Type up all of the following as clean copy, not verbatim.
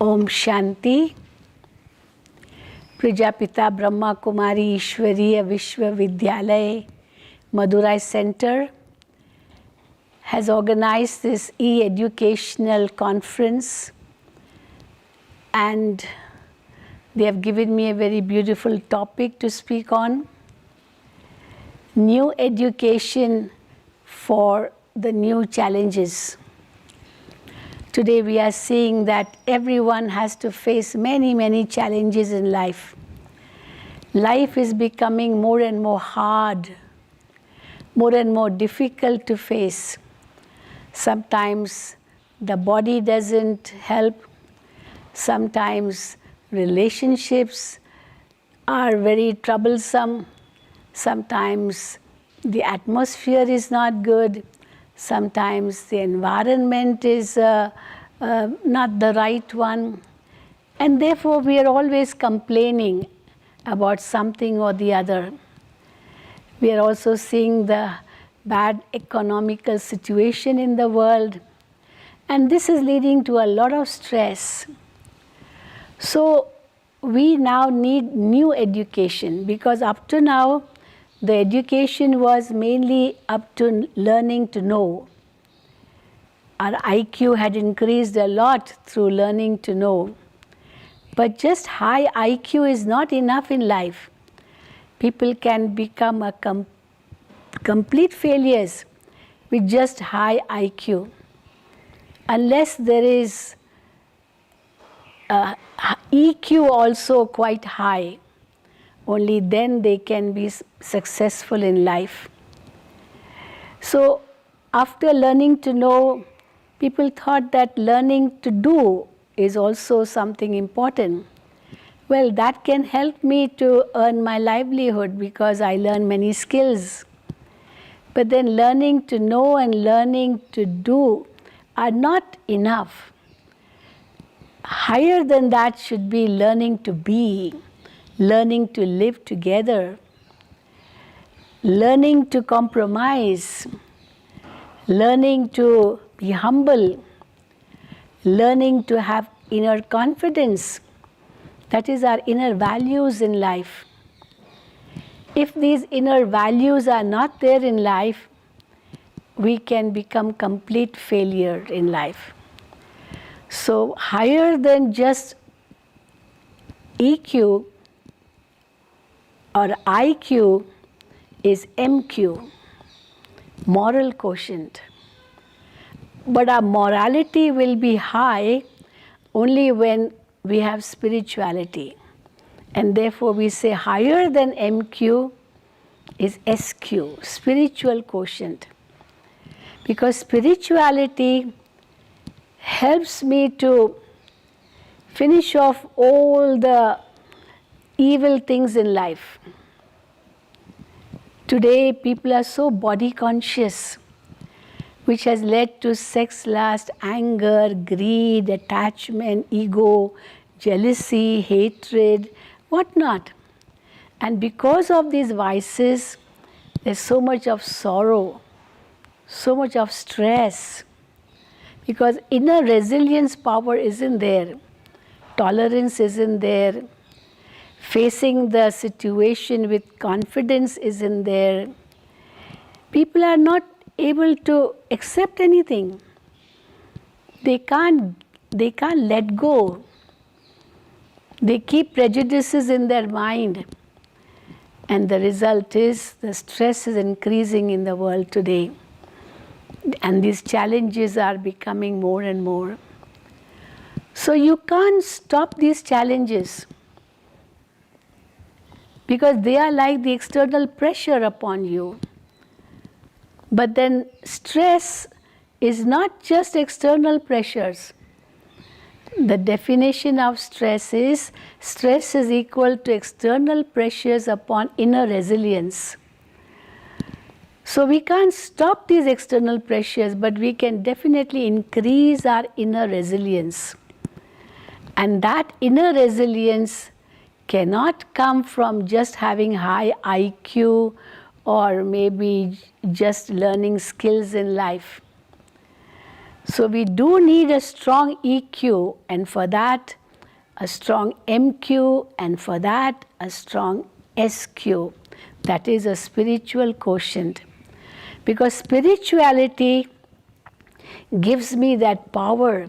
Om Shanti. Prajapita Brahma Kumari Ishwariya Vishwavidyalaya Madurai Center has organized this e-educational conference, and they have given me a very beautiful topic to speak on: new education for the new challenges. Today we are seeing that everyone has to face many challenges in life. Life is becoming more and more hard, more and more difficult to face. Sometimes the body doesn't help. Sometimes relationships are very troublesome. Sometimes the atmosphere is not good. Sometimes the environment is not the right one. And therefore we are always complaining about something or the other. We are also seeing the bad economical situation in the world. And this is leading to a lot of stress. So we now need new education, because up to now, the education was mainly up to learning to know. Our IQ had increased a lot through learning to know. But just high IQ is not enough in life. People can become a complete failures with just high IQ. Unless there is EQ also quite high, only then they can be successful in life. So after learning to know, people thought that learning to do is also something important. Well, that can help me to earn my livelihood because I learn many skills. But then learning to know and learning to do are not enough. Higher than that should be learning to be, learning to live together, learning to compromise, learning to be humble, learning to have inner confidence. That is our inner values in life. If these inner values are not there in life, we can become complete failure in life. So higher than just EQ or IQ is MQ, moral quotient. But our morality will be high only when we have spirituality. And therefore we say higher than MQ is SQ, spiritual quotient. Because spirituality helps me to finish off all the evil things in life. Today people are so body conscious, which has led to sex lust, anger, greed, attachment, ego, jealousy, hatred, whatnot. And because of these vices, there's so much of sorrow, so much of stress, because inner resilience power isn't there, tolerance isn't there, facing the situation with confidence isn't there. People are not able to accept anything. They can't let go. They keep prejudices in their mind. And the result is the stress is increasing in the world today. And these challenges are becoming more and more. So you can't stop these challenges, because they are like the external pressure upon you. But then stress is not just external pressures. The definition of stress is equal to external pressures upon inner resilience. So we can't stop these external pressures, but we can definitely increase our inner resilience. And that inner resilience cannot come from just having high IQ or maybe just learning skills in life. So we do need a strong EQ, and for that a strong MQ, and for that a strong SQ. That is a spiritual quotient. Because spirituality gives me that power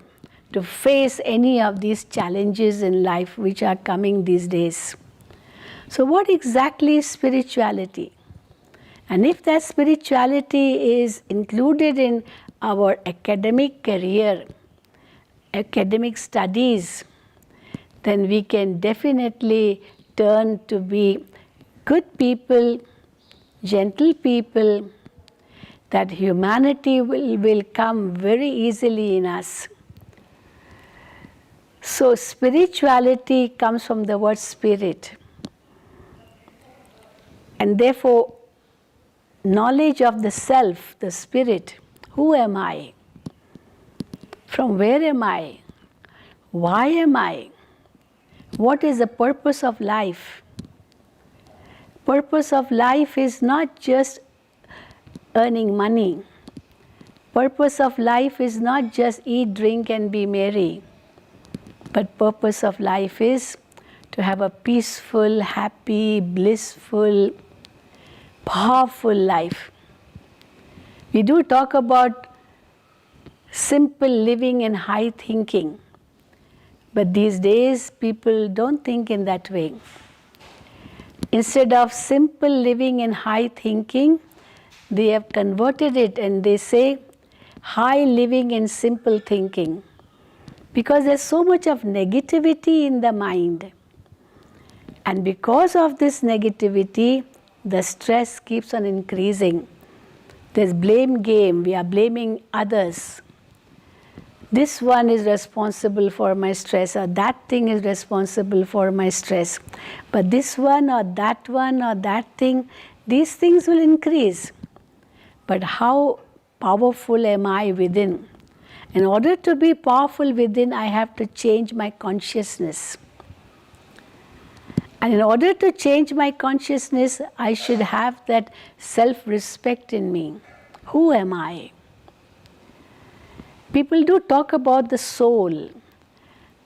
to face any of these challenges in life which are coming these days. So what exactly is spirituality? And if that spirituality is included in our academic career, academic studies, then we can definitely turn to be good people, gentle people, that humanity will come very easily in us. So spirituality comes from the word spirit. And therefore, knowledge of the self, the spirit, who am I? From where am I? Why am I? What is the purpose of life? Purpose of life is not just earning money. Purpose of life is not just eat, drink and be merry. But purpose of life is to have a peaceful, happy, blissful, powerful life. We do talk about simple living and high thinking. But these days people don't think in that way. Instead of simple living and high thinking, they have converted it and they say high living and simple thinking. Because there's so much of negativity in the mind. And because of this negativity, the stress keeps on increasing. There's blame game, we are blaming others. This one is responsible for my stress, or that thing is responsible for my stress. But this one or that thing, these things will increase. But how powerful am I within? In order to be powerful within, I have to change my consciousness. And in order to change my consciousness, I should have that self-respect in me. Who am I? People do talk about the soul,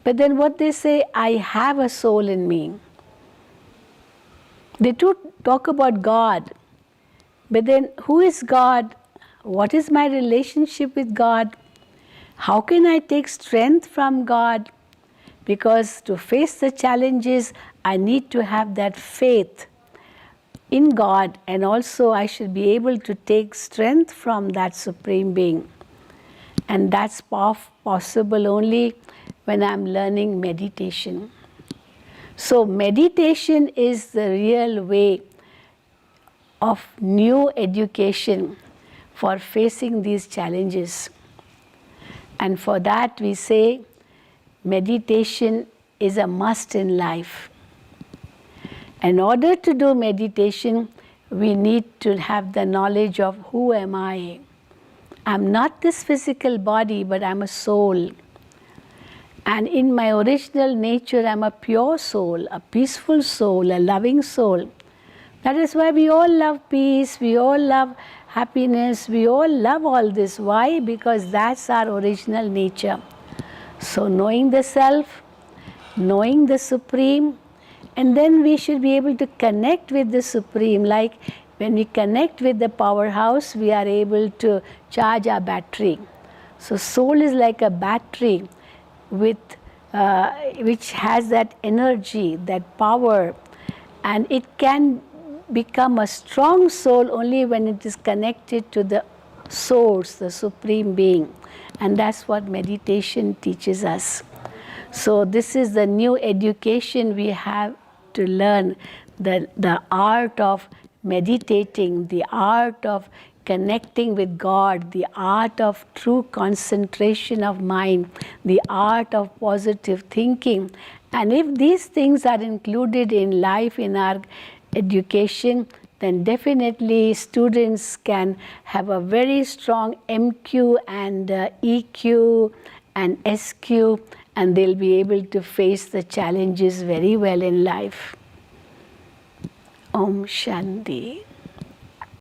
but then what they say, I have a soul in me. They do talk about God, but then who is God? What is my relationship with God? How can I take strength from God? Because to face the challenges, I need to have that faith in God, and also I should be able to take strength from that Supreme Being. And that's possible only when I'm learning meditation. So meditation is the real way of new education for facing these challenges. And for that we say meditation is a must in life. In order to do meditation, we need to have the knowledge of who am I. I'm not this physical body, but I'm a soul. And in my original nature, I'm a pure soul, a peaceful soul, a loving soul. That is why we all love peace, we all love happiness, we all love all this. Why? Because that's our original nature. So knowing the self, knowing the Supreme, and then we should be able to connect with the Supreme. Like when we connect with the powerhouse, we are able to charge our battery. So soul is like a battery with, which has that energy, that power, and it can become a strong soul only when it is connected to the source, the Supreme Being. And that's what meditation teaches us. So this is the new education we have to learn, the art of meditating, the art of connecting with God, the art of true concentration of mind, the art of positive thinking. And if these things are included in life, in our education, then definitely students can have a very strong MQ and EQ and SQ, and they'll be able to face the challenges very well in life. Om Shanti.